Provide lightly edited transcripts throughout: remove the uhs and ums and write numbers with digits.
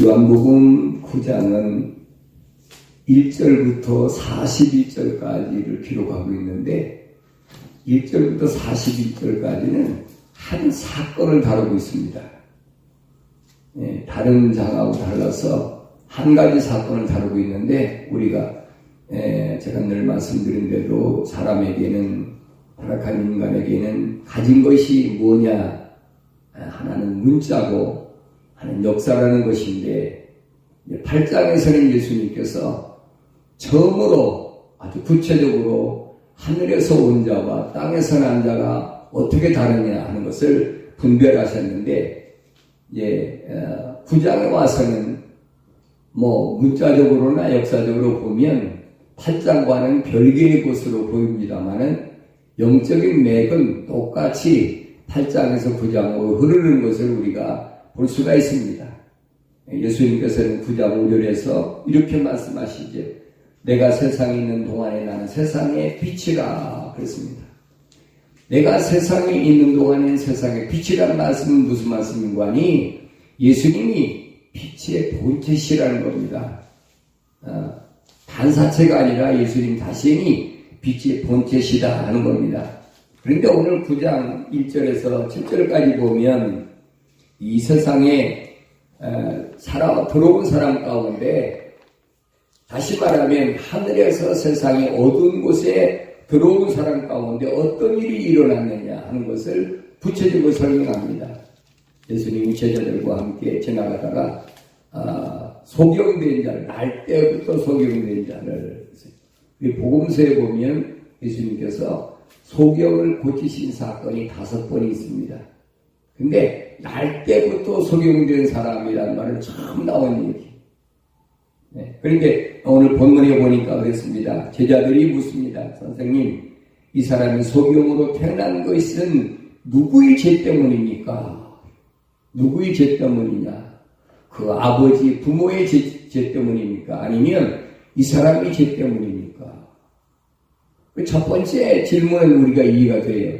요한복음 9장은 1절부터 41절까지를 기록하고 있는데 1절부터 41절까지는 한 사건을 다루고 있습니다. 다른 장하고 달라서 한 가지 사건을 다루고 있는데 우리가 제가 늘 말씀드린 대로 사람에게는 타락한 인간에게는 가진 것이 뭐냐 하나는 문자고 하나는 역사라는 것인데 8장에서는 예수님께서 처음으로 아주 구체적으로 하늘에서 온 자와 땅에서 난 자가 어떻게 다르냐 하는 것을 분별하셨는데 이제 9장에 와서는 뭐 문자적으로나 역사적으로 보면 8장과는 별개의 것으로 보입니다만은 영적인 맥은 똑같이 8장에서 9장으로 흐르는 것을 우리가 볼 수가 있습니다. 예수님께서는 9장 5절에서 이렇게 말씀하시죠. 내가 세상에 있는 동안에 나는 세상의 빛이라 그랬습니다. 내가 세상에 있는 동안에는 세상의 빛이라는 말씀은 무슨 말씀인가 하니 예수님이 빛의 본체시라는 겁니다. 반사체가 아니라 예수님 자신이 빛의 본체시다 하는 겁니다. 그런데 오늘 9장 1절에서 7절까지 보면 이 세상에 들어온 사람 가운데 다시 말하면 하늘에서 세상의 어두운 곳에 들어온 사람 가운데 어떤 일이 일어났느냐 하는 것을 구체적으로 설명합니다. 예수님이 제자들과 함께 지나가다가 소경된 자를 날 때부터 소경된 자를 우리 복음서에 보면 예수님께서 소경을 고치신 사건이 5번이 있습니다. 근데 날 때부터 소경된 사람이라는 말은 처음 나온 얘기. 그런데 오늘 본문에 보니까 그랬습니다. 제자들이 묻습니다. 선생님, 이 사람이 소경으로 태어난 것은 누구의 죄 때문입니까? 누구의 죄 때문이냐? 그 아버지, 부모의 죄 때문입니까? 아니면 이 사람의 죄 때문입니까? 첫 번째 질문은 우리가 이해가 돼요.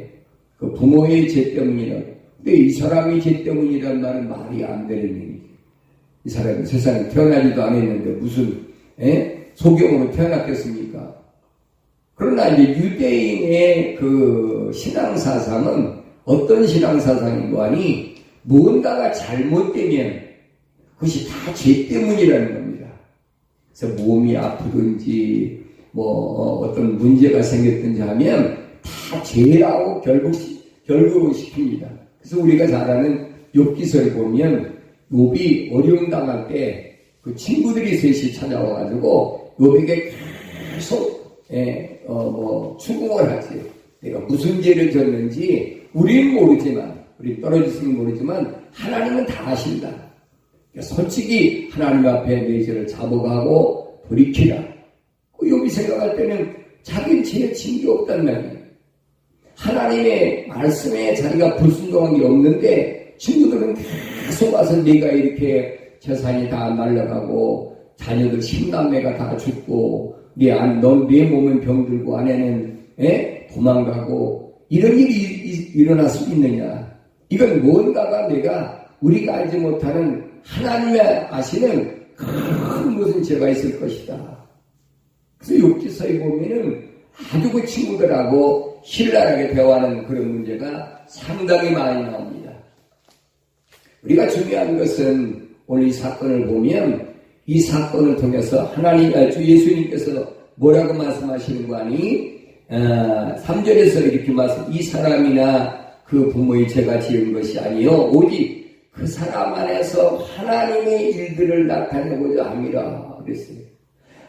그 부모의 죄 때문이라. 근데 이 사람의 죄 때문이란 말은 말이 안 되는 얘기죠. 이 사람이 세상에 태어나지도 않았는데 무슨 소경으로 태어났겠습니까? 그러나 이제 유대인의 그 신앙사상은 어떤 신앙사상인가 하니 무언가가 잘못되면 그것이 다 죄 때문이라는 겁니다. 그래서 몸이 아프든지 어떤 문제가 생겼든지 하면 다 죄라고 결국은 시킵니다. 그래서 우리가 잘 아는 욥기서를 보면 욥이 어려움 당할 때 그 친구들이 셋이 찾아와가지고 욥에게 계속 추궁을 하지. 내가 무슨 죄를 졌는지 우리는 모르지만, 우리 떨어졌으면 모르지만 하나님은 다 아신다. 그러니까 솔직히 하나님 앞에 내 죄를 자복하고 돌이키라. 욥이 생각할 때는 자기는 죄에 진 게 없단 말이에요. 하나님의 말씀에 자기가 불순종한 게 없는데 친구들은 계속 와서 네가 이렇게 재산이 다 날아가고 자녀들 10남매가 다 죽고 네 몸은 병들고 아내는 도망가고 이런 일이 일어날 수 있느냐. 이건 뭔가가 우리가 알지 못하는 하나님이 아시는 큰 무슨 죄가 있을 것이다. 그래서 욥기서에 보면은 아주 그 친구들하고 신랄하게 대화하는 그런 문제가 상당히 많이 나옵니다. 우리가 중요한 것은 오늘 이 사건을 보면 이 사건을 통해서 예수님께서 뭐라고 말씀하시는 거 아니? 3절에서 이렇게 이 사람이나 그 부모의 죄가 지은 것이 아니요 오직 그 사람 안에서 하나님의 일들을 나타내고자 함이라 그랬어요.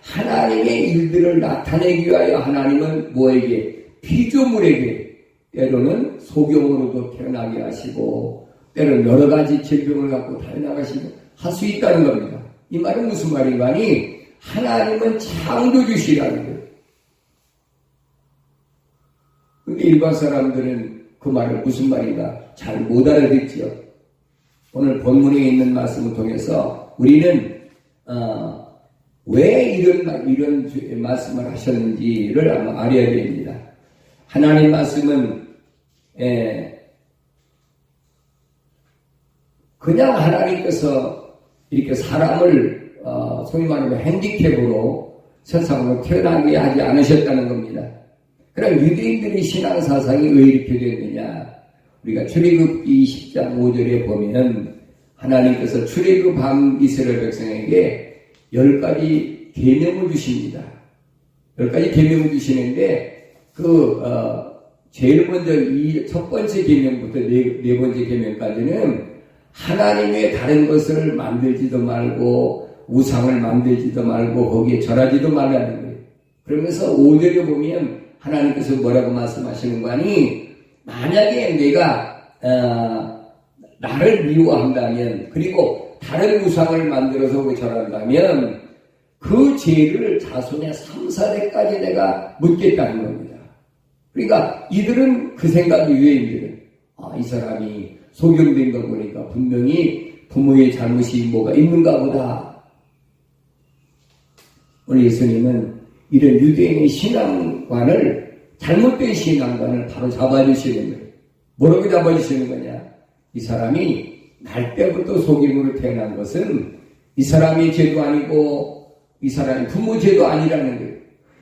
하나님의 일들을 나타내기 위하여 하나님은 뭐에게? 피조물에게 때로는 소경으로도 태어나게 하시고 때로는 여러 가지 질병을 갖고 태어나가시고 할 수 있다는 겁니다. 이 말은 무슨 말인가 하니 하나님은 창조주시라는 거예요. 근데 일반 사람들은 그 말을 무슨 말인가 잘 못 알아듣지요. 오늘 본문에 있는 말씀을 통해서 우리는 왜 이런 말씀을 하셨는지를 아마 알아야 됩니다. 하나님 말씀은 그냥 하나님께서 이렇게 사람을 소위 말하면 핸디캡으로 세상으로 태어나게 하지 않으셨다는 겁니다. 그럼 유대인들의 신앙사상이 왜 이렇게 됐느냐? 우리가 출애굽기 10장 5절에 보면 하나님께서 출애굽한 이스라엘 백성에게 10가지 계명을 주십니다. 10가지 계명을 주시는데 제일 먼저 이 첫 번째 계명부터 네 번째 계명까지는 하나님의 다른 것을 만들지도 말고 우상을 만들지도 말고 거기에 절하지도 말라는 거예요. 그러면서 5절에 보면 하나님께서 뭐라고 말씀하시는 거 아니? 만약에 내가 나를 미워한다면 그리고 다른 우상을 만들어서 절한다면 그 죄를 자손의 3, 4대까지 내가 묻겠다는 겁니다. 그러니까 이들은 그 생각이 유대인들은 이 사람이 소경된 거 보니까 분명히 부모의 잘못이 뭐가 있는가 보다. 오늘 예수님은 이런 유대인의 신앙관을 잘못된 신앙관을 바로 잡아주시는 거예요. 뭐라고 잡아주시는 거냐? 이 사람이 날 때부터 소경으로 태어난 것은 이 사람의 죄도 아니고 이 사람의 부모 죄도 아니라는 거예요.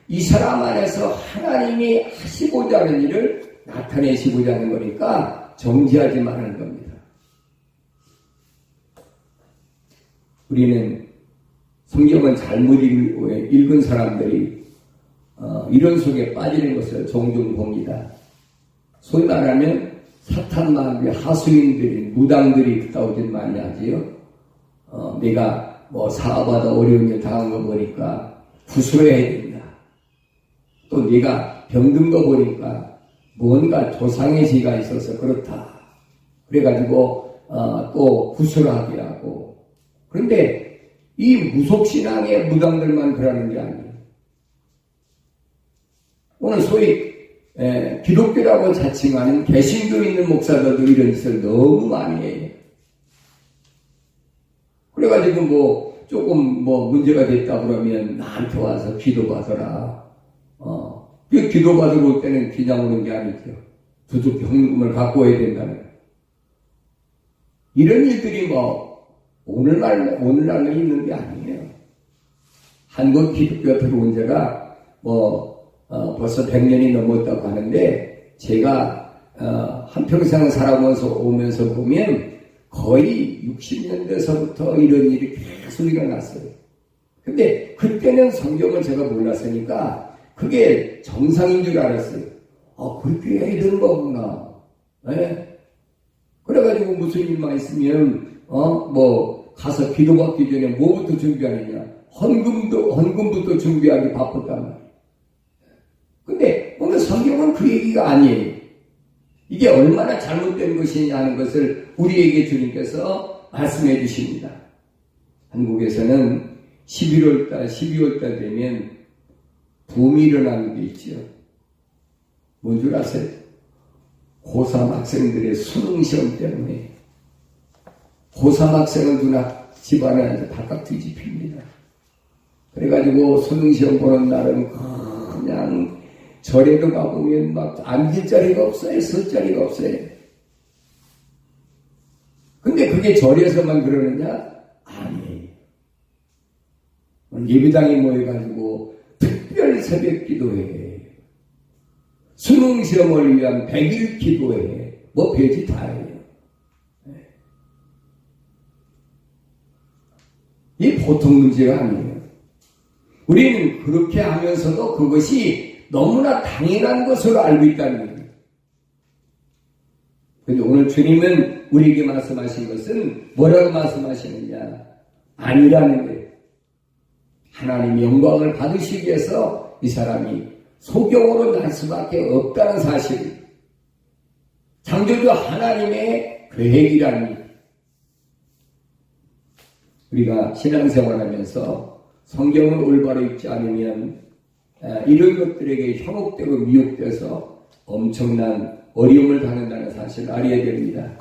이 사람 안에서 하나님이 하시고자 하는 일을 나타내시고자 하는 거니까 정지하지 말라는 겁니다. 우리는 성경을 잘못 읽은 사람들이 이런 속에 빠지는 것을 종종 봅니다. 소위 말하면 사탄 마귀의 하수인들이 무당들이 그따오진 많이 하지요. 내가 뭐 사업하다 어려운 일 당한 거 보니까 구술해야 된다. 또 네가 병든 거 보니까 뭔가 조상의 죄가 있어서 그렇다. 그래가지고 또 구술하게 하고. 그런데 이 무속신앙의 무당들만 그러는 게 아니에요. 오늘 소위 기독교라고 자칭하는 개신교 있는 목사들도 이런 짓을 너무 많이 해요. 그래가지고 조금 문제가 됐다 그러면 나한테 와서 기도받아라. 그 기도받으러 올 때는 그냥 오는 게 아니죠. 두둑 현금을 갖고 와야 된다는 거예요. 이런 일들이 오늘날로 있는 게 아니에요. 한국 기독교 들어온 지가 벌써 100년이 넘었다고 하는데, 제가 한평생 살아오면서 보면 거의 60년대서부터 이런 일이 계속 일어났어요. 근데 그때는 성경을 제가 몰랐으니까 그게 정상인 줄 알았어요. 그렇게 해야 되는 거구나. 네? 그래가지고 무슨 일만 있으면 가서 기도받기 전에 뭐부터 준비하느냐? 헌금부터 준비하기 바빴단 말이에요. 근데 오늘 성경은 그 얘기가 아니에요. 이게 얼마나 잘못된 것이냐 하는 것을 우리에게 주님께서 말씀해 주십니다. 한국에서는 11월달, 12월달 되면 붐이 일어나는 게 있죠. 뭔 줄 아세요? 고3 학생들의 수능시험 때문에 고3 학생은 누나 집안에 앉아 바깥 뒤집힙니다. 그래가지고 수능시험 보는 날은 그냥 절에도 가보면 앉을 자리가 없어요. 설 자리가 없어요. 근데 그게 절에서만 그러느냐? 아니에요. 예배당에 모여가지고 특별 새벽 기도회, 수능시험을 위한 100일 기도회, 별짓 다 해요. 이 보통 문제가 아니에요. 우리는 그렇게 하면서도 그것이 너무나 당연한 것으로 알고 있다는 거예요. 그런데 오늘 주님은 우리에게 말씀하신 것은 뭐라고 말씀하시느냐? 아니라는 거예요. 하나님 영광을 받으시기 위해서 이 사람이 소경으로 날 수밖에 없다는 사실. 창조주 하나님의 계획이라니. 우리가 신앙생활하면서 성경을 올바로 읽지 않으면 이런 것들에게 현혹되고 미혹돼서 엄청난 어려움을 당한다는 사실을 알아야 됩니다.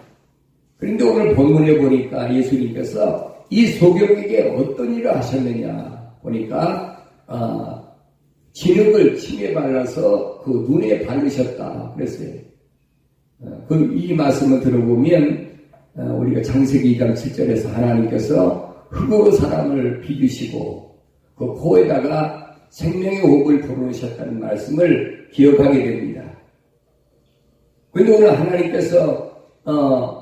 그런데 오늘 본문에 보니까 예수님께서 이 소경에게 어떤 일을 하셨느냐 보니까 진흙을 침에 발라서 그 눈에 바르셨다 그랬어요. 이 말씀을 들어보면 우리가 창세기 2장 7절에서 하나님께서 흙으로 사람을 빚으시고 그 코에다가 생명의 호흡을 불어넣으셨다는 말씀을 기억하게 됩니다. 그런데 오늘 하나님께서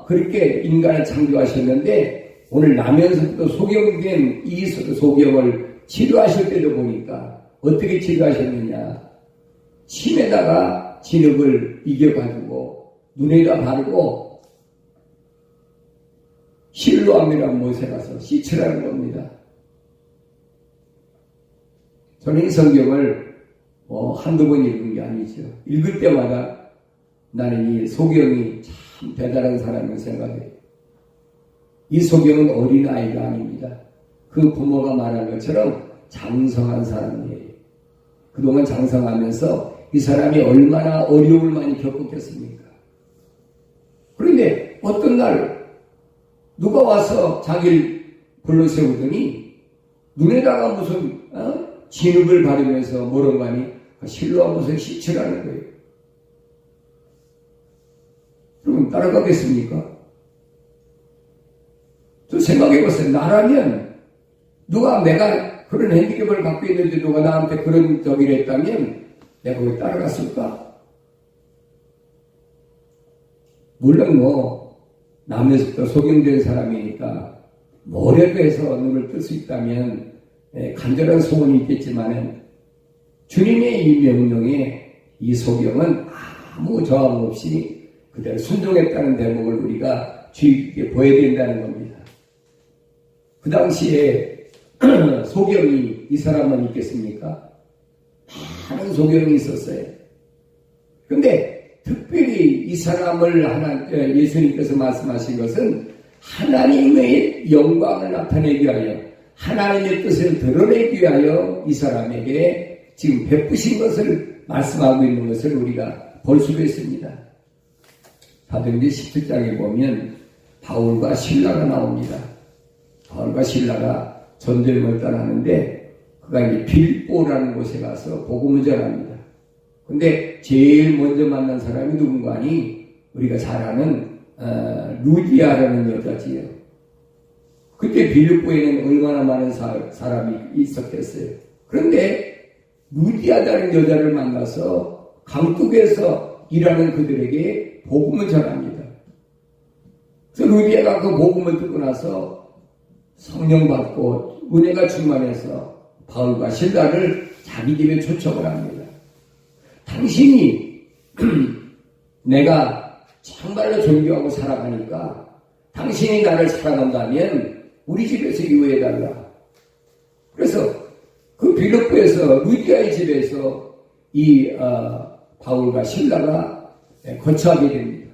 그렇게 인간을 창조하셨는데 오늘 나면서부터 소경된 이 소경을 치료하실 때도 보니까 어떻게 치료하셨느냐. 침에다가 진흙을 이겨가지고 눈에다 바르고 실로암이라는 못에 가서 씻으라는 겁니다. 저는 이 성경을 한두 번 읽은 게 아니죠. 읽을 때마다 나는 이 소경이 참 대단한 사람을 생각해요. 이 소경은 어린아이가 아닙니다. 그 부모가 말한 것처럼 장성한 사람이에요. 그동안 장성하면서 이 사람이 얼마나 어려움을 많이 겪었겠습니까? 그런데 어떤 날 누가 와서 자기를 불러 세우더니 눈에다가 무슨 진흙을 바르면서 뭐라고 하니 실로암 못에 씻으라는 거예요. 그럼 따라가겠습니까? 좀 생각해보세요. 나라면 누가 내가 그런 핸디캡을 갖고 있는데 누가 나한테 그런 저기를 했다면 내가 거기 따라갔을까? 물론 남에서부터 소경된 사람이니까 뭐라도 해서 눈을 뜰 수 있다면 간절한 소원이 있겠지만 주님의 이 명령에 이 소경은 아무 저항 없이 그대로 순종했다는 대목을 우리가 주의 깊게 보여야 된다는 겁니다. 그 당시에 소경이 이 사람만 있겠습니까? 많은 소경이 있었어요. 그런데 특별히 이 사람을 예수님께서 말씀하신 것은 하나님의 영광을 나타내기 위하여 하나님의 뜻을 드러내기 위하여 이 사람에게 지금 베푸신 것을 말씀하고 있는 것을 우리가 볼 수가 있습니다. 사도행전 17장에 보면 바울과 실라가 나옵니다. 바울과 실라가 전도여행을 떠나는데 그가 이제 빌보라는 곳에 가서 복음을 전합니다. 근데 제일 먼저 만난 사람이 누군가 하니 우리가 잘 아는 루디아라는 여자지요. 그때 빌보에는 얼마나 많은 사람이 있었겠어요. 그런데 루디아라는 여자를 만나서 강둑에서 일하는 그들에게 복음을 전합니다. 그래서 루디아가 그 복음을 듣고 나서 성령 받고 은혜가 충만해서 바울과 실라를 자기 집에 초청을 합니다. 당신이 내가 정말로 존경하고 살아가니까 당신이 나를 사랑한다면 우리 집에서 유해해달라. 그래서 그 빌립보에서 루디아의 집에서 이 바울과 실라가 거처하게 됩니다.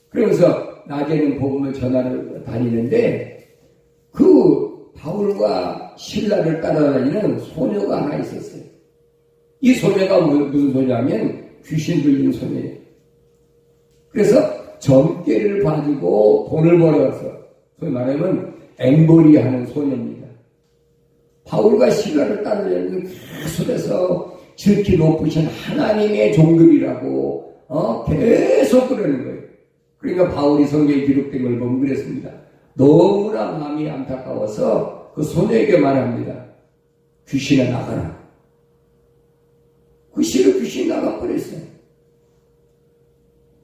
그러면서 낮에는 복음을 전하러 다니는데 그 바울과 실라를 따라다니는 소녀가 하나 있었어요. 이 소녀가 무슨 소녀냐면 귀신 들린 소녀예요. 그래서 점괘를 가지고 돈을 벌어서 소위 말하면 앵벌이 하는 소녀입니다. 바울과 실라를 따라다니는 계속해서 지극히 높으신 하나님의 종들이라고 계속 그러는 거예요. 그러니까 바울이 성경에 기록된 걸 보면 그랬습니다. 너무나 마음이 안타까워서 그 소녀에게 말합니다. 귀신아 나가라. 그 시로 귀신이 나가버렸어요.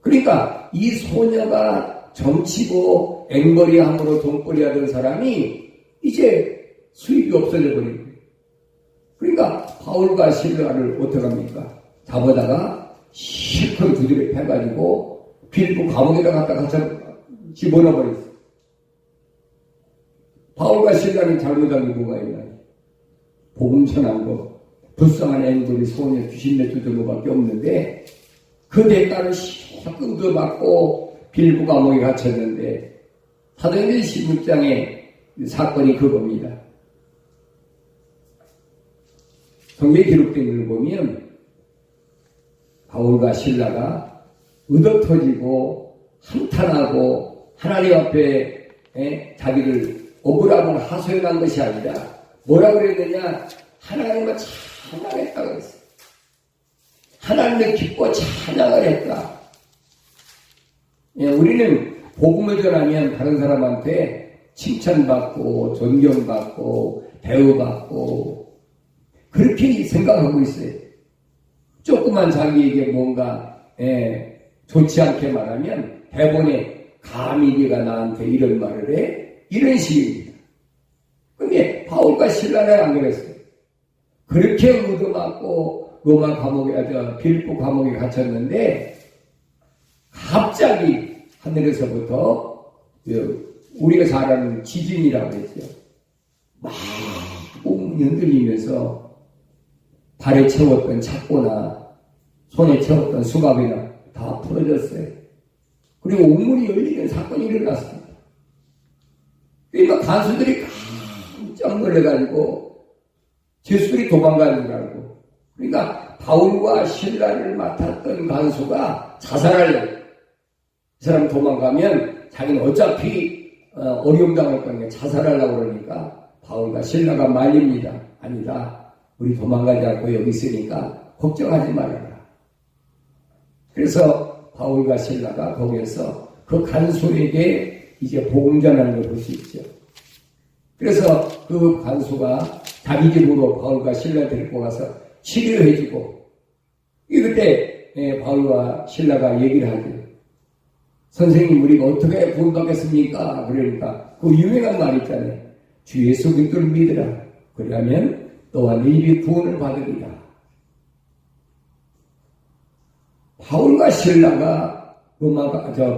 그러니까 이 소녀가 점치고 앵벌이함으로 돈벌이 하던 사람이 이제 수입이 없어져 버린 거예요. 그러니까 바울과 실라를 어떡합니까? 잡아다가 실컷 두드려 패가지고 빌립보 감옥에다 갖다 집어넣어 버렸어요. 바울과 실라는 잘못한 게 뭐가 있나? 복음 전한 거, 불쌍한 앵벌이 소녀 귀신 내쫓은 것밖에 없는데 그 대가를 실컷 얻어맞고 빌립보 감옥에 갇혔는데 사도행전 16장의 사건이 그겁니다. 성경에 기록된 걸 보면 바울과 실라가 얻어터지고 한탄하고 하나님 앞에 자기를 억울함을 하소연한 것이 아니라 뭐라고 그랬느냐? 하나님을 찬양했다고 했어요. 하나님을 기뻐 찬양을 했다. 우리는 복음을 전하면 다른 사람한테 칭찬받고 존경받고 대우받고 그렇게 생각하고 있어요. 조그만 자기에게 뭔가 좋지 않게 말하면 대본에 감히 네가 나한테 이런 말을 해? 이런 식입니다. 근데 바울과 실라는 안 그랬어요. 그렇게 얻어맞고 로마 감옥에, 빌립보 감옥에 갇혔는데 갑자기 하늘에서부터 우리가 잘 아는 지진이라고 했죠. 막 웅 흔들리면서 발에 채웠던 착고나 손에 채웠던 수갑이나 다 풀어졌어요. 그리고 옥문이 열리는 사건이 일어났습니다. 그러니까 간수들이 깜짝 놀래가지고 제수들이 도망가는 줄 알고, 그러니까 바울과 실라를 맡았던 간수가 자살하려고, 이 사람 도망가면 자기는 어차피 어려움 당할 거니까 자살하려고 그러니까 바울과 실라가 말립니다. 아니다, 우리 도망가지 않고 여기 있으니까 걱정하지 말아라. 그래서 바울과 실라가 거기에서 그 간수에게 이제 복음 전하는 걸 볼 수 있죠. 그래서 그 간수가 자기 집으로 바울과 실라 데리고 가서 치료해주고, 그때 바울과 실라가 얘기를 하죠. 선생님, 우리가 어떻게 구원받겠습니까? 그러니까 그 유명한 말 있잖아요. 주 예수 그리스도를 믿으라. 그러면 너와 네 집이 구원을 받으리라. 바울과 실라가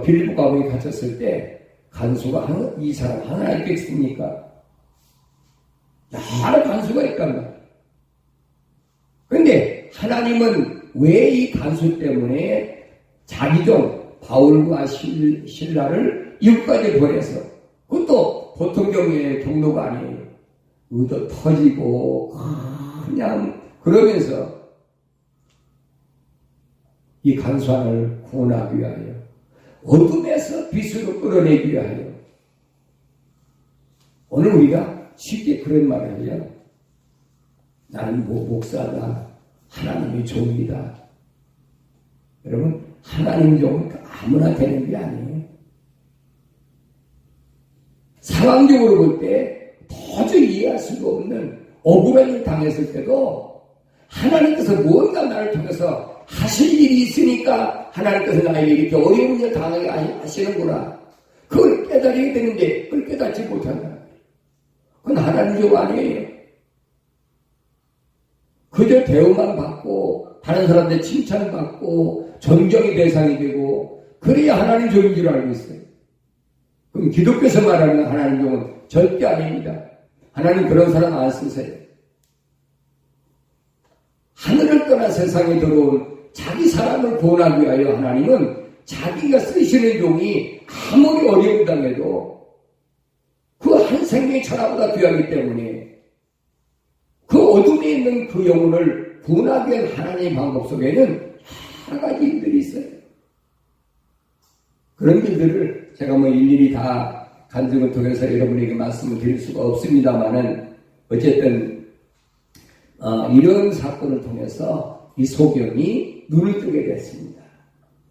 빌립보 감옥에 갇혔을 때 간수가 이 사람 하나 있겠습니까? 여러 간수가 있단 말이에요. 그런데 하나님은 왜 이 간수 때문에 자기 종 바울과 실라를 이웃까지 보내서, 그것도 보통 경로가 아니에요. 의도 터지고 그냥 그러면서 이 간수안을 구원하기 위하여, 어둠에서 빛으로 끌어내기 위하여. 오늘 우리가 쉽게 그런 말을 해요. 나는 목사다. 하나님의 종이다. 여러분, 하나님 종은 아무나 되는 게 아니에요. 상황적으로 볼 때 도저히 이해할 수가 없는 억울한 일을 당했을 때도 하나님께서 뭔가 나를 통해서 하실 일이 있으니까 하나님께서 나에게 이렇게 어려운 일을 당하게 하시는구나. 그걸 깨달아야 되는데 그걸 깨닫지 못한다. 그건 하나님 종 아니에요. 그저 대우만 받고 다른 사람들 칭찬받고 존경의 대상이 되고 그래야 하나님 종인 줄 알고 있어요. 그럼 기독교에서 말하는 하나님 종은 절대 아닙니다. 하나님 그런 사람 안 쓰세요. 하늘을 떠나 세상에 들어온 자기 사람을 구원하기 위하여 하나님은 자기가 쓰시는 종이 아무리 어려움 당해도 그 한 생명의 천하보다 귀하기 때문에 그 어둠에 있는 그 영혼을 구원하기 위한 하나님의 방법 속에는 여러 가지 일들이 있어요. 그런 일들을 제가 일일이 다 간증을 통해서 여러분에게 말씀을 드릴 수가 없습니다만은 어쨌든 이런 사건을 통해서 이 소경이 눈을 뜨게 됐습니다.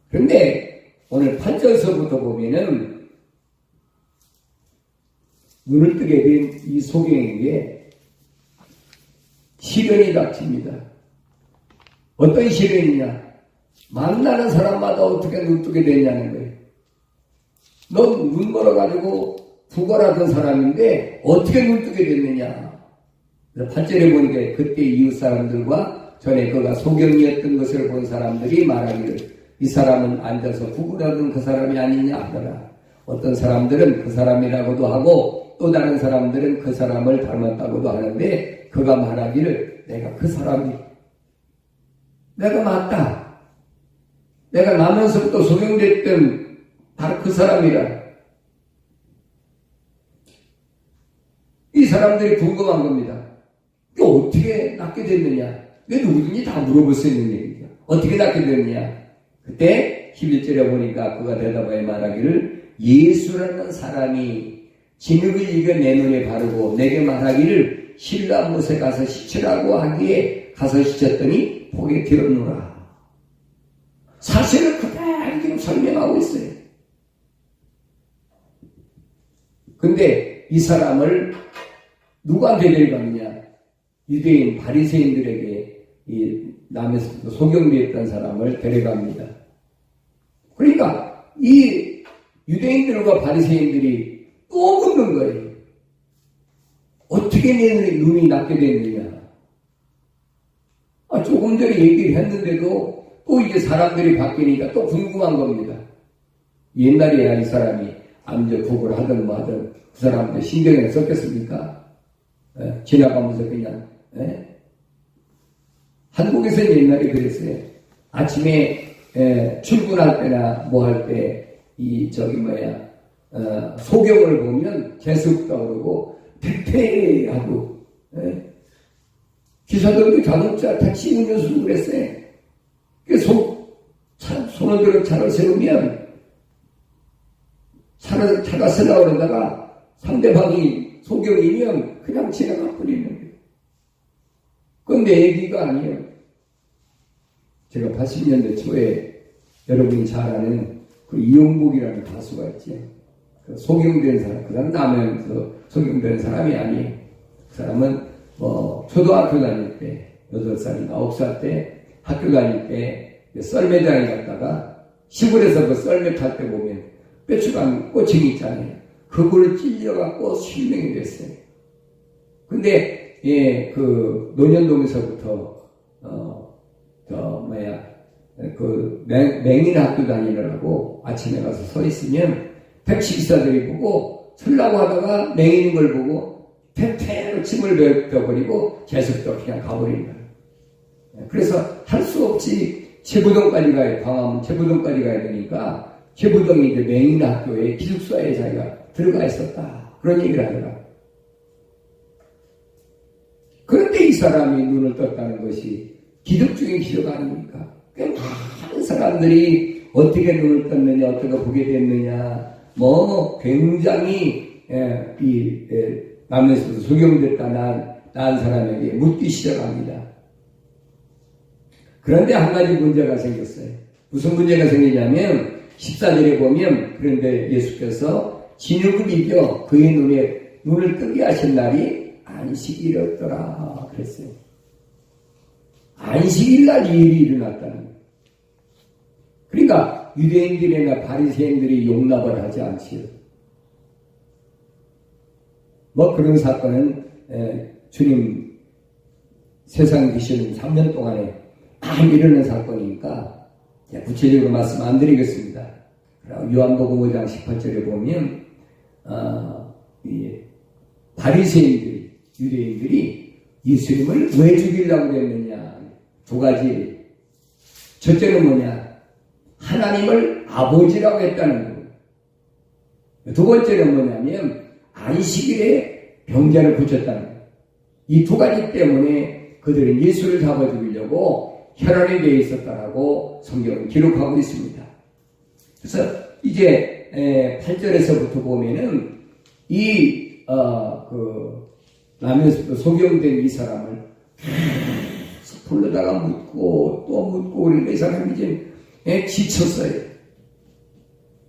그런데 오늘 8절서부터 보면은 눈을 뜨게 된 이 소경에게 시련이 닥칩니다. 어떤 시련이냐? 만나는 사람마다 어떻게 눈 뜨게 되냐는 거예요. 넌 눈 멀어가지고 부걸하던 사람인데 어떻게 눈 뜨게 됐느냐? 8절에 보니까 그때 이웃 사람들과 전에 그가 소경이었던 것을 본 사람들이 말하기를 이 사람은 앉아서 부걸하던 그 사람이 아니냐 하더라. 어떤 사람들은 그 사람이라고도 하고 또 다른 사람들은 그 사람을 닮았다고도 하는데 그가 말하기를 내가 그 사람이 내가 맞다. 내가 나면서부터 소경됐던 바로 그 사람이라. 이 사람들이 궁금한 겁니다. 이게 어떻게 낫게 됐느냐? 왜 누구든지 다 물어볼 수 있는 얘기죠. 어떻게 낫게 됐느냐? 그때 11절에 보니까 그가 대답하여 말하기를 예수라는 사람이 진흙을 이겨 내 눈에 바르고 내게 말하기를 신라 못에 가서 씻으라고 하기에 가서 씻었더니 복이 들었노라. 사실을 그대로 지금 설명하고 있어요. 근데 이 사람을 누구한테 데려갔느냐? 유대인 바리새인들에게 이 남에서 소경되었던 사람을 데려갑니다. 그러니까 이 유대인들과 바리새인들이 또 묻는 거예요. 어떻게 내 눈이 낫게 됐느냐? 조금 전에 얘기를 했는데도 또 이제 사람들이 바뀌니까 또 궁금한 겁니다. 옛날에야 이 사람이 암적국을 하든 뭐 하든 그 사람한테 신경을 썼겠습니까? 지나가면서 그냥. 한국에서는 옛날에 그랬어요. 아침에 출근할 때나 뭐 할 때 소경을 보면 재수없다 그러고 퇴퇴하고 기사들도 자동차 택시 운전수도 그랬어요. 손을 들어 차를 세우면 차가 쓰려고 그러다가 상대방이 소경이면 그냥 지나가 버리는 거예요. 그건 내 얘기가 아니에요. 제가 80년대 초에 여러분이 잘 아는 그 이용복이라는 가수가 있지. 그 소경된 사람, 그 사람 나면서 소경된 사람이 아니에요. 그 사람은 초등학교 다닐 때, 8살인가 9살 때 학교 다닐 때 썰매장에 갔다가 시골에서 그 썰매 탈 때 보면 뼈추간 꼬챙이 있잖아요. 그걸 찔려갖고 실명이 됐어요. 근데 그 논현동에서부터 맹인 학교 다니느라고 아침에 가서 서 있으면 택시기사들이 보고 설라고 하다가 맹인인 걸 보고 퇴퇴로 침을 뱉어버리고 재수없다 그냥 가버리는 거예요. 그래서 할 수 없이 제부동까지 가요. 광화문 제부동까지 가야 되니까 제부동이 이제 맹인 학교에 기숙사에 자기가 들어가 있었다. 그런 얘기를 하더라. 그런데 이 사람이 눈을 떴다는 것이 기적 중에 기적 아닙니까? 많은 사람들이 어떻게 눈을 떴느냐, 어떻게 보게 됐느냐, 굉장히 남에서도 소경됐다 난 사람에게 묻기 시작합니다. 그런데 한 가지 문제가 생겼어요. 무슨 문제가 생기냐면 14절에 보면 그런데 예수께서 진흙을 이겨 그의 눈을 뜨게 하신 날이 안식일이었더라 그랬어요. 안식일 날 이 일이 일어났다는 거예요. 그러니까 유대인들이나 바리새인들이 용납을 하지 않지요. 그런 사건은 주님 세상에 계시는 3년 동안에 일어난 사건이니까 구체적으로 말씀 안 드리겠습니다. 요한복음 5장 18절에 보면 바리새인들이 유대인들이 예수님을 왜 죽이려고 했느냐 두 가지. 첫째는 뭐냐? 하나님을 아버지라고 했다는 거예요. 두 번째는 뭐냐면 안식일에 병자를 고쳤다는 거예요. 이 두 가지 때문에 그들은 예수를 잡아 죽이려고 혈안에 되어 있었다라고 성경은 기록하고 있습니다. 그래서 이제 8절에서부터 보면은 남에서 소경된 이 사람을 계속 불러다가 묻고 또 묻고 그러니까 이 사람이 이제 지쳤어요.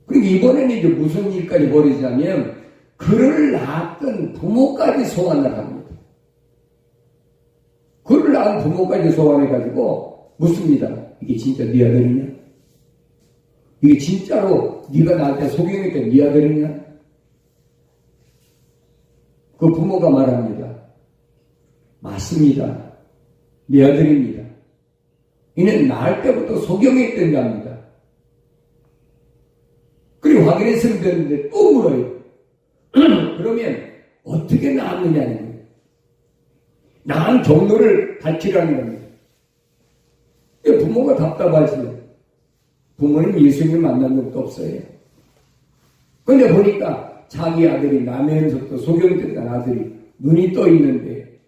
그리고 이번에는 이제 무슨 일까지 벌이자면 그를 낳았던 부모까지 소환을 합니다. 그를 낳은 부모까지 소환해가지고 묻습니다. 이게 진짜 네 아들이냐? 이게 진짜로 네가 나한테 소경했던 네 아들이냐? 그 부모가 말합니다. 맞습니다. 네 아들입니다. 이는 낳을 때부터 소경했던 자입니다. 그리고 확인했으면 되는데 또 물어요. 그러면 어떻게 낳았느냐는 거예요. 낳은 경로를 밝히라는 겁니다. 부모가 답답하지요. 부모는 예수님을 만난 적도 없어요. 그런데 보니까 자기 아들이 남에서부터 소경됐던 아들이 눈이 떠 있는데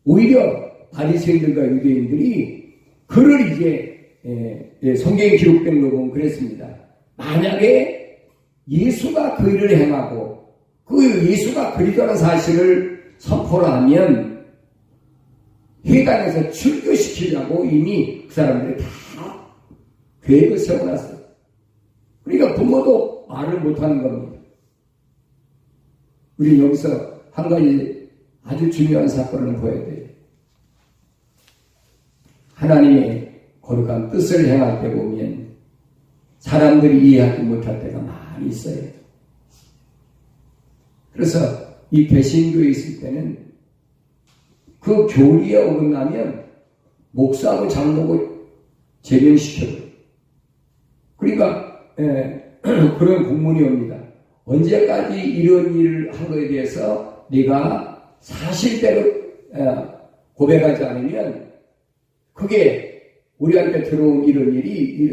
오히려 바리새인들과 유대인들이 그를 이제 성경에 기록된 거 보면 그랬습니다. 만약에 예수가 그 일을 행하고 그 예수가 그리스도라는 사실을 선포를 하면 회당에서 출교시키려고 이미 그 사람들이 다 계획을 세워놨어요. 그러니까 부모도 말을 못하는 겁니다. 우리 여기서 한 가지 아주 중요한 사건을 보아야 돼요. 하나님의 거룩한 뜻을 행할 때 보면 사람들이 이해하지 못할 때가 많이 있어요. 그래서 이 개신교에 있을 때는 그 교리에 어긋나면 목사하고 장로고 제명시켜요. 그러니까 그런 공문이 옵니다. 언제까지 이런 일을 한 것에 대해서 네가 사실대로 고백하지 않으면 그게 우리한테 들어온 이런 일이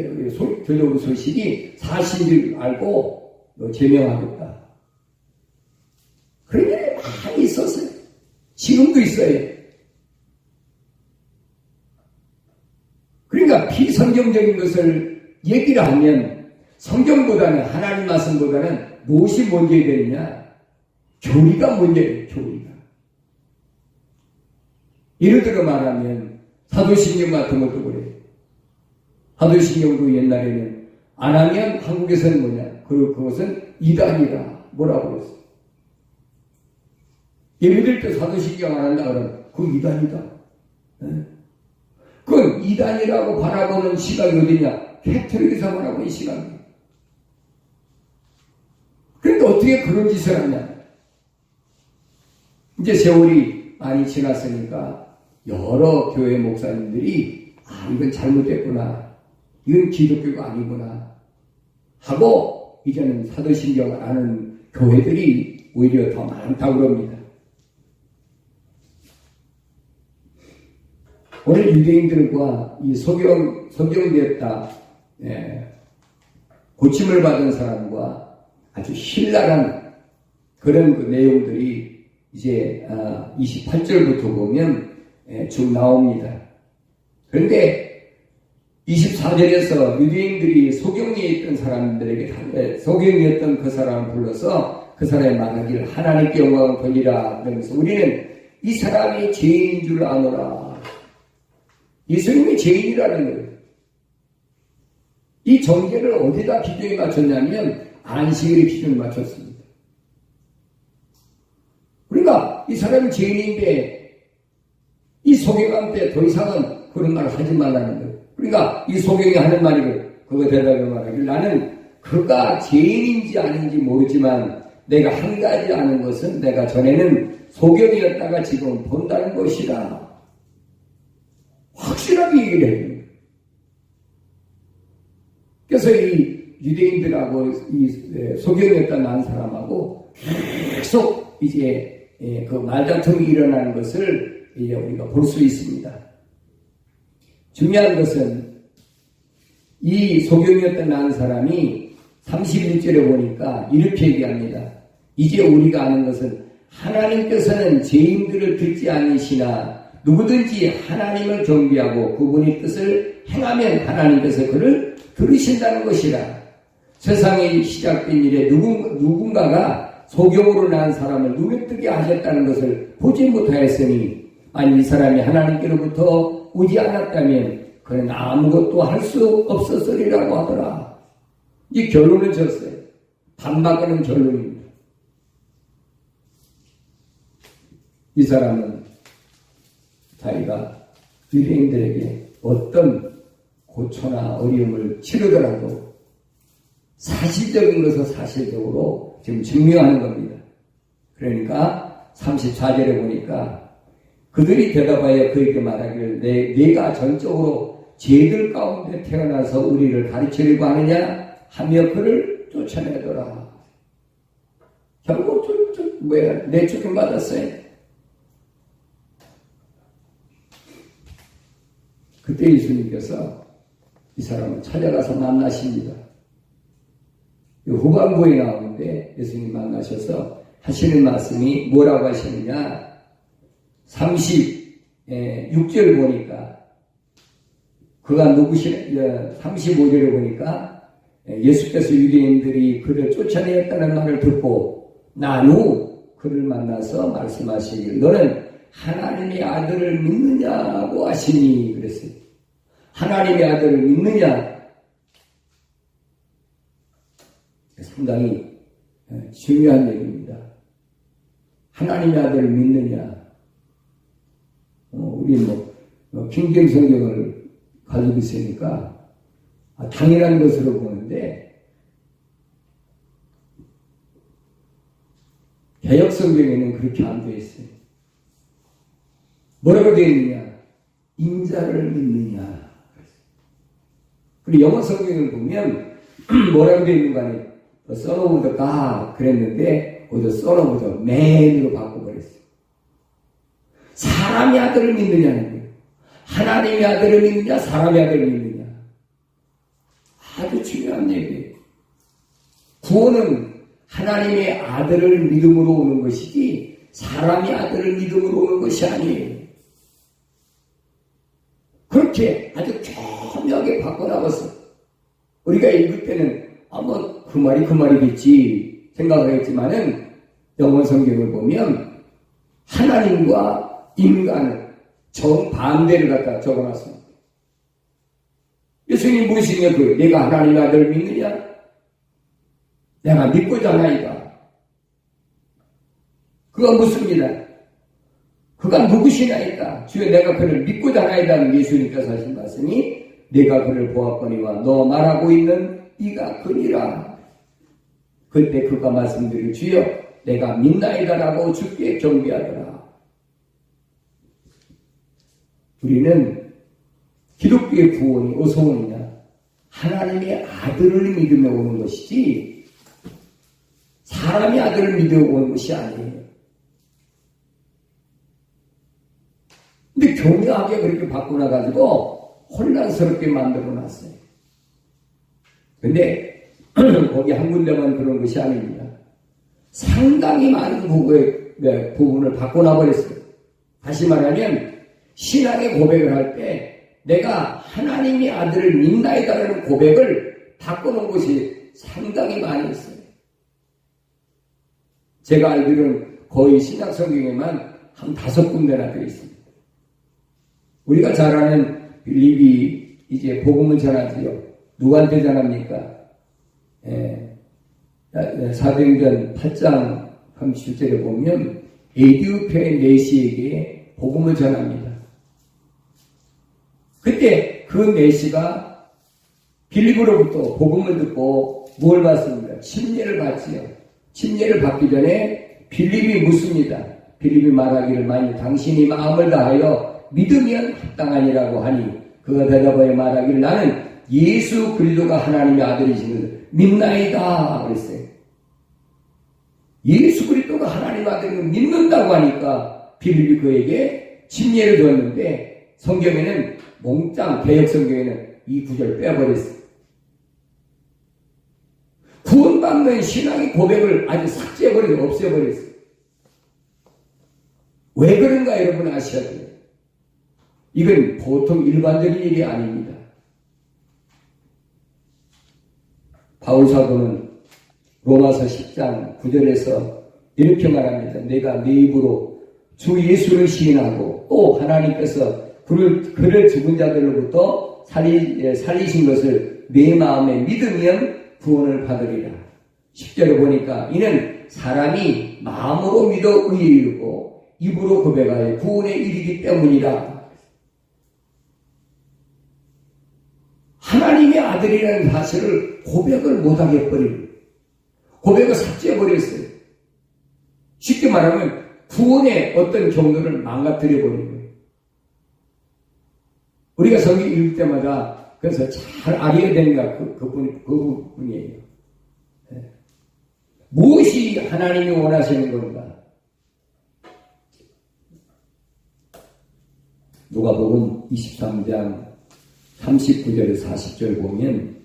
들려온 소식이 사실인 줄 알고 너 제명하겠다. 그런 일이 많이 있었어요. 지금도 있어요. 그러니까 비성경적인 것을 얘기를 하면 성경보다는 하나님 말씀보다는 무엇이 문제가 되느냐? 교리가 문제예요. 교리가. 예를 들어 말하면 사도신경 같은 것도 그래요. 사도신경도 옛날에는 안 하면 한국에서는 뭐냐? 그것은 이단이라 뭐라고 그랬어요. 예를 들 때 사도신경 안 한다 그러면 그건 이단이다. 그건 이단이라고 바라보는 시각이 어디냐? 캐톨릭에서 바라보는 시각이에요. 그런데 어떻게 그런 짓을 하냐? 이제 세월이 많이 지났으니까 여러 교회 목사님들이 이건 잘못됐구나. 이건 기독교가 아니구나. 하고 이제는 사도신경을 아는 교회들이 오히려 더 많다고 그럽니다. 오늘 유대인들과 이 소경되었다, 고침을 받은 사람과 아주 신랄한 그런 그 내용들이 이제 28절부터 보면 쭉 나옵니다. 그런데 24절에서 유대인들이 소경에 있던 사람들에게 소경이었던 그 사람을 불러서 그 사람의 말하기를 하나님께 영광을 돌리라 그러면서 우리는 이 사람이 죄인인 줄 아노라. 예수님이 죄인이라는 거예요. 이 정죄를 어디다 기준에 맞췄냐면 안식일의 기준에 맞췄습니다. 그러니까 이 사람이 죄인인데 이 소경한테 더 이상은 그런 말을 하지 말라는 거예요. 그러니까 이 소경이 하는 말이고 그거 대답해 말하길 나는 그가 죄인인지 아닌지 모르지만 내가 한 가지 아는 것은 내가 전에는 소경이었다가 지금 본다는 것이다. 확실하게 얘기를 해요. 그래서 이 유대인들하고 이 소경이었다 난 사람하고 계속 이제 그 말다툼이 일어나는 것을 이제 우리가 볼 수 있습니다. 중요한 것은 이 소경이었던 난 사람이 31절에 보니까 이렇게 얘기합니다. 이제 우리가 아는 것은 하나님께서는 죄인들을 듣지 않으시나 누구든지 하나님을 경배하고 그분의 뜻을 행하면 하나님께서 그를 들으신다는 것이라. 세상이 시작된 일에 누군가가 소경으로 난 사람을 눈에 뜨게 하셨다는 것을 보지 못하였으니 아니 이 사람이 하나님께로부터 오지 않았다면 그는 아무것도 할 수 없었으리라고 하더라. 이 결론을 지었어요. 반박하는 결론입니다. 이 사람은 자기가 유대인들에게 어떤 고초나 어려움을 치르더라도 사실적인 것을 사실적으로 지금 증명하는 겁니다. 그러니까 34절에 보니까 그들이 대답하여 그에게 말하기를 내가 전적으로 죄들 가운데 태어나서 우리를 가르치려고 하느냐 하며 그를 쫓아내더라. 결국 내쫓김 받았어요. 그때 예수님께서 이 사람을 찾아가서 만나십니다. 후반부에 나오는데 예수님 만나셔서 하시는 말씀이 뭐라고 하시느냐 36절 보니까 그가 누구시냐 35절에 보니까 예수께서 유대인들이 그를 쫓아내었다는 말을 듣고 난 후 그를 만나서 말씀하시길 너는 하나님의 아들을 믿느냐고 하시니 그랬어요. 하나님의 아들을 믿느냐 상당히 중요한 얘기입니다. 하나님의 아들을 믿느냐? 우리 킹잼 성경을 가지고 있으니까 당연한 것으로 보는데, 개역 성경에는 그렇게 안 되어 있어요. 뭐라고 되어 있느냐? 인자를 믿느냐. 그리고 영어 성경을 보면 뭐라고 되어 있는 거 아니에요? Son of the God 그랬는데 거기서 Son of the Man으로 바꿔버렸어요. 사람의 아들을 믿느냐는 거예요. 하나님의 아들을 믿느냐, 사람의 아들을 믿느냐. 아주 중요한 얘기예요. 구원은 하나님의 아들을 믿음으로 오는 것이지 사람의 아들을 믿음으로 오는 것이 아니에요. 그렇게 아주 교묘하게 바꿔나갔어요. 우리가 읽을 때는 그 말이 그 말이겠지 생각하겠지만은 영어 성경을 보면 하나님과 인간을 정반대를 갖다 적어놨습니다. 예수님이 무엇이냐? 내가 하나님의 아들을 믿느냐? 내가 믿고자 하나이다. 그가 묻습니다. 그가 누구시나이다. 주여 내가 그를 믿고자 하나이다는 예수님께서 하신 말씀이 내가 그를 보았거니와 너 말하고 있는 이가 그니라. 그때 그가 말씀드릴 주여 내가 믿나이다라고 주께 경배하더라. 우리는 기독교의 구원이 어디서 오느냐? 하나님의 아들을 믿으며 오는 것이지 사람의 아들을 믿으며 오는 것이 아니에요. 근데 교묘하게 그렇게 바꿔놔가지고 혼란스럽게 만들어놨어요. 근데 거기 한 군데만 그런 것이 아닙니다. 상당히 많은 부분을 바꿔놔버렸어요. 다시 말하면 신앙의 고백을 할 때 내가 하나님의 아들을 믿나이다라는 고백을 바꿔놓은 것이 상당히 많이 있어요. 제가 알기로는 거의 신약 성경에만 한 5군데나 되어 있습니다. 우리가 잘 아는 빌립이 이제 복음을 전하지요. 누구한테 전합니까? 사도행전 8장 37절에 보면 에디오피아의 내시에게 복음을 전합니다. 그때 그 내시가 빌립으로부터 복음을 듣고 뭘 받습니까? 침례를 받지요. 침례를 받기 전에 빌립이 묻습니다. 빌립이 말하기를 만일 당신이 마음을 다하여 믿으면 합당하니라고 하니 그가 대답하여 말하기를 나는 예수 그리스도가 하나님의 아들이신 것을 믿나이다 그랬어요. 예수 그리스도가 하나님의 아들임을 믿는다고 하니까 빌립이 그에게 침례를 줬는데 성경에는 몽땅 개역 성경에는 이 구절을 빼버렸어요. 구원받는 신앙의 고백을 아주 삭제해버려서 없애버렸어요. 왜 그런가 여러분 아셔야 돼요. 이건 보통 일반적인 일이 아닙니다. 바울사도는 로마서 10장 9절에서 이렇게 말합니다. 내가 네 입으로 주 예수를 시인하고 또 하나님께서 그를 죽은 자들로부터 살리신 것을 내 마음에 믿으면 구원을 받으리라. 10절에 보니까 이는 사람이 마음으로 믿어 의에 이르고 입으로 고백하여 구원에 이르기 때문이라. 하나님의 아들이라는 사실을 고백을 못하게 해버리고 고백을 삭제해버렸어요. 쉽게 말하면 구원의 어떤 경로를 망가뜨려버린 거예요. 우리가 성경 읽을 때마다 그래서 잘 알아야 되는가 그 부분이에요. 네. 무엇이 하나님이 원하시는 건가? 누가복음 23장 39절에서 40절 보면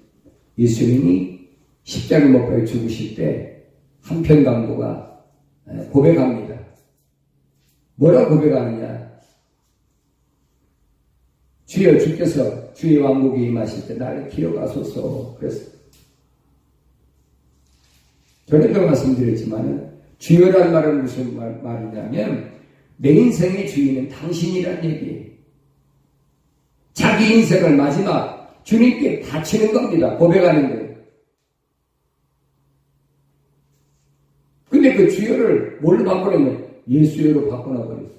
예수님이 십자가 못 박혀 죽으실 때 한편 강도가 고백합니다. 뭐라 고백하느냐? 주여 주께서 주의 왕국에 임하실 때 나를 기억하소서 그랬어요. 전에도 말씀드렸지만 주여라는 말은 무슨 말이냐면 내 인생의 주인은 당신이란 얘기예요. 자기 인생을 마지막 주님께 바치는 겁니다. 고백하는 거예요. 근데 그 주여를 뭘로 바꾸냐면 예수여로 바꿔놔버렸어.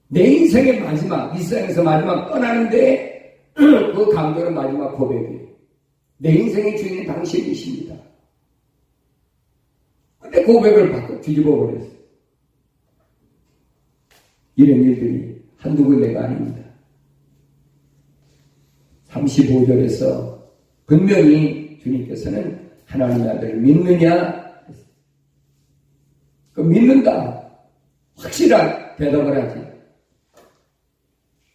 내 인생의 마지막, 이 세상에서 마지막 떠나는데 그 강도는 마지막 고백이에요. 내 인생의 주인은 당신이십니다. 근데 고백을 바꿔 뒤집어 버렸어. 이런 일들이 한두 군데가 아닙니다. 35절에서 분명히 주님께서는 하나님의 아들을 믿느냐? 그 믿는다. 확실한 대답을 하지.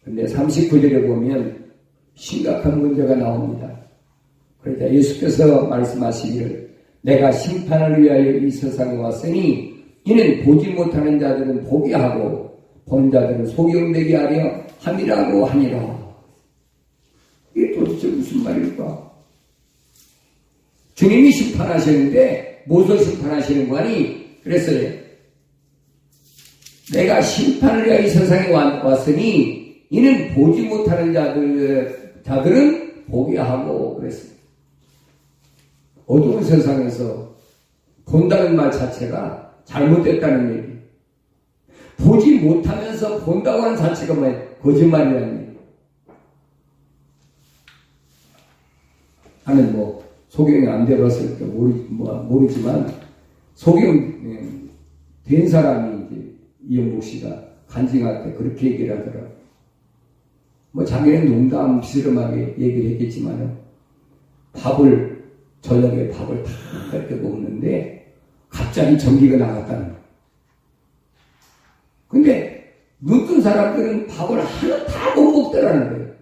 근데 39절에 보면 심각한 문제가 나옵니다. 그러자 예수께서 말씀하시기를 내가 심판을 위하여 이 세상에 왔으니 이는 보지 못하는 자들은 보게 하고 본 자들은 소경되게 하려 함이라고 하니라. 이게 도대체 무슨 말일까? 주님이 심판하시는데 무엇을 심판하시는 거니? 그랬어요. 내가 심판을 위하여 이 세상에 왔으니 이는 보지 못하는 자들은 보게 하고 그랬어요. 어두운 세상에서 본다는 말 자체가 잘못됐다는 얘기. 보지 못하면서 본다고 하는 자체가 뭐예요? 거짓말이라는 얘기. 나는 소경이 안 돼봤을까 모르지만 소경 된 사람이 이제 이영복 씨가 간증할 때 그렇게 얘기를 하더라고요. 자기는 농담 비스름하게 얘기를 했겠지만 저녁에 밥을 다 이렇게 먹는데 갑자기 전기가 나갔다는 거예요. 근데 눈 뜬 사람들은 밥을 하나 다 못 먹더라는 거예요.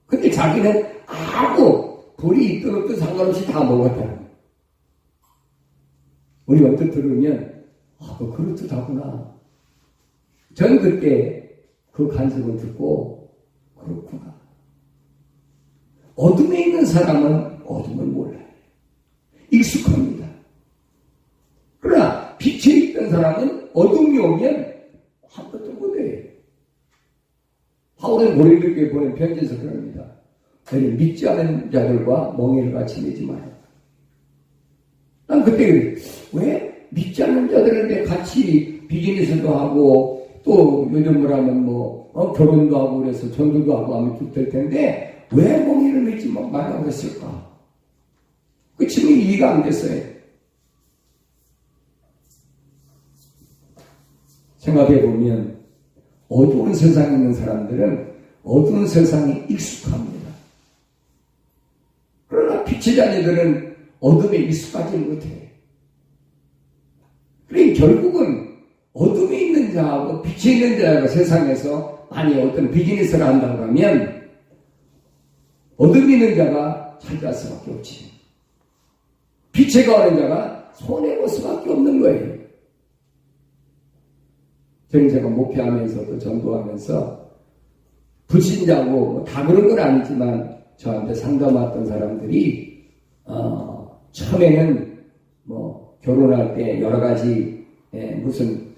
근데 자기는 아무 불이 있든 없든 상관없이 다 먹었다는 거예요. 우리 언뜻 들으면 그렇듯하구나. 전 그때 그 간증을 듣고 그렇구나. 어둠에 있는 사람은 어둠을 몰라요. 익숙합니다. 그러나 빛에 있던 사람은 어둠이 오면 아무것도 못해요. 바울은 고린도교에 보낸 편지에서 그럽니다. 너희는 믿지 않은 자들과 멍에를 같이 내지 마라. 난 그때 왜 믿지 않는 자들한테 같이 비즈니스도 하고 또 요즘 뭐라면 결혼도 하고 그래서 전도도 하고 하면 좋을 텐데 왜 멍에를 내지 말라고 했을까? 그 지금 이해가 안 됐어요. 생각해보면 어두운 세상에 있는 사람들은 어두운 세상에 익숙합니다. 그러나 빛의 자녀들은 어둠에 익숙하지 못해요. 그러니 결국은 어둠에 있는 자하고 빛에 있는 자가 세상에서 만약 어떤 비즈니스를 한다고 하면 어둠에 있는 자가 차지할 수밖에 없지. 빛에 가는 자가 손해볼 수밖에 없는 거예요. 저는 제가 목회하면서 또 전도하면서 불신자고 다 그런 건 아니지만 저한테 상담 왔던 사람들이 처음에는 결혼할 때 여러 가지 무슨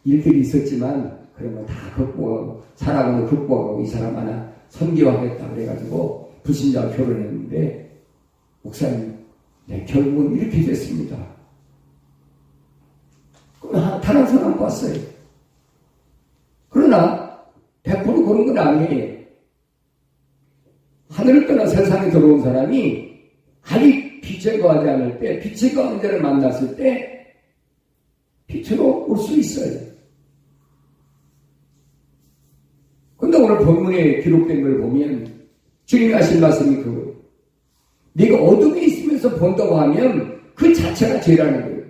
일들이 있었지만 그런 거 다 극복하고 사랑으로 극복하고 이 사람 하나 선교하겠다 그래가지고 불신자와 결혼했는데 목사님 결국은 이렇게 됐습니다. 다른 사람 봤어요. 그러나 100% 그런 건 아니에요. 하늘을 떠나 세상에 들어온 사람이 아직 빛에 거하지 않을 때 빛에 거하는 자를 만났을 때 빛으로 올 수 있어요. 근데 오늘 본문에 기록된 걸 보면 주님이 하신 말씀이 그거예요. 네가 어둠에 있으면서 본다고 하면 그 자체가 죄라는 거예요.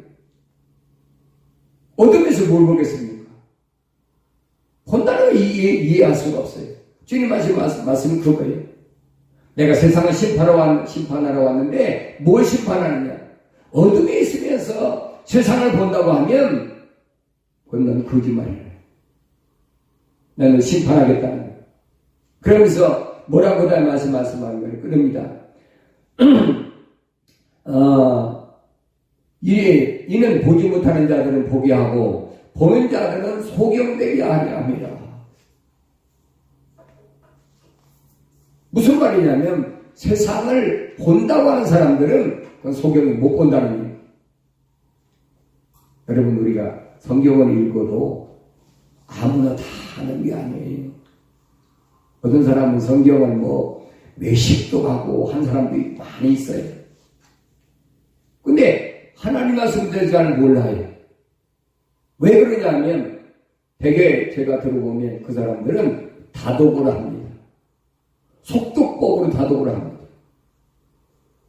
어둠에서 뭘 보겠습니까? 본다는 걸 이해할 수가 없어요. 주님 하신 말씀은 그거예요. 내가 세상을 심판하러 왔는데 뭘 심판하느냐? 어둠에 있으면서 세상을 본다고 하면 그건 거짓말이에요. 나는 심판하겠다는 거예요. 그러면서 뭐라고 다 말씀하는 거예요. 그럽니다. 이는 보지 못하는 자들은 보게 하고 보는 자들은 소경되게 하려 합니다. 무슨 말이냐면 세상을 본다고 하는 사람들은 그건 소경을 못 본다는 얘기예요. 여러분, 우리가 성경을 읽어도 아무나 다 하는 게 아니에요. 어떤 사람은 성경을 몇십도 가고 한 사람도 많이 있어요. 근데 하나님 말씀을 잘 몰라요. 왜 그러냐면 되게 제가 들어보면 그 사람들은 다독을 합니다. 속독법으로 다독을 합니다.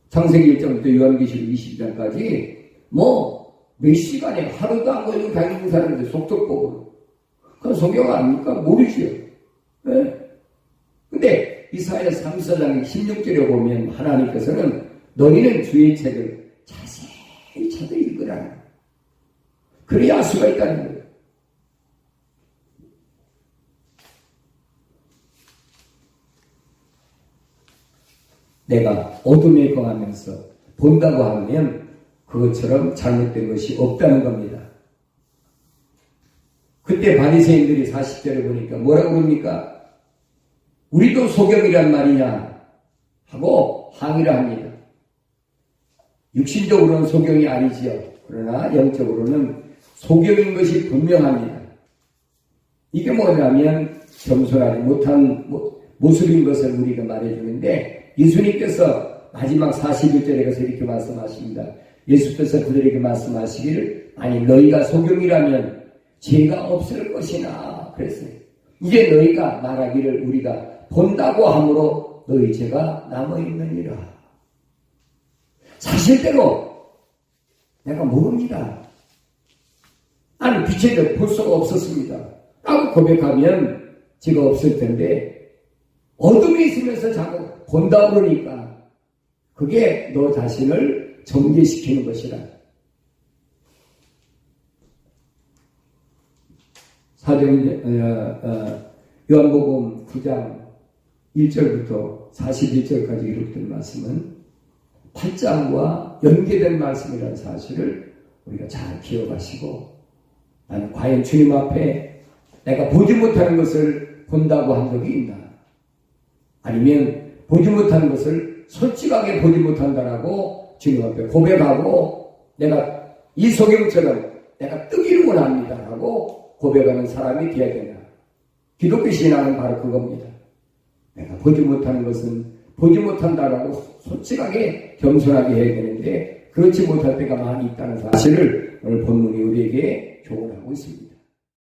창세기 1장부터 요한계시록 22장까지 몇 시간에 하루도 안 걸리고 다니는 사람들 속독법으로. 그건 성경 아닙니까? 모르지요. 네. 근데 이사야 34장 16절에 보면 하나님께서는 너희는 주의 책을 자세히 찾아 읽으라. 그래야 알 수가 있다는 거예요. 내가 어둠에 거하면서 본다고 하면 그것처럼 잘못된 것이 없다는 겁니다. 그때 바리새인들이 40절에 보니까 뭐라고 그럽니까? 우리도 소경이란 말이냐 하고 항의를 합니다. 육신적으로는 소경이 아니지요. 그러나 영적으로는 소경인 것이 분명합니다. 이게 뭐냐면 겸손하지 못한 모습인 것을 우리가 말해주는데 예수님께서 마지막 41절에 가서 이렇게 말씀하십니다. 예수께서 그들에게 말씀하시기를 아니 너희가 소경이라면 죄가 없을 것이나 그랬어요. 이제 너희가 말하기를 우리가 본다고 함으로 너희 죄가 남아있느니라. 사실대로 내가 모릅니다. 나는 빛에 볼 수가 없었습니다. 라고 고백하면 죄가 없을 텐데 어둠에 있으면서 자꾸 본다고 그러니까 그게 너 자신을 정죄시키는 것이라. 요한복음 9장 1절부터 41절까지 기록된 말씀은 8장과 연계된 말씀이라는 사실을 우리가 잘 기억하시고 나는 과연 주님 앞에 내가 보지 못하는 것을 본다고 한 적이 있나? 아니면 보지 못하는 것을 솔직하게 보지 못한다라고 주님 앞에 고백하고 내가 이 소경처럼 내가 뜨기를 원합니다라고 고백하는 사람이 되어야 되나? 기독교 신앙은 바로 그겁니다. 내가 보지 못하는 것은 보지 못한다라고 솔직하게 겸손하게 해야 되는데 그렇지 못할 때가 많이 있다는 사실을 오늘 본문이 우리에게 교훈하고 있습니다.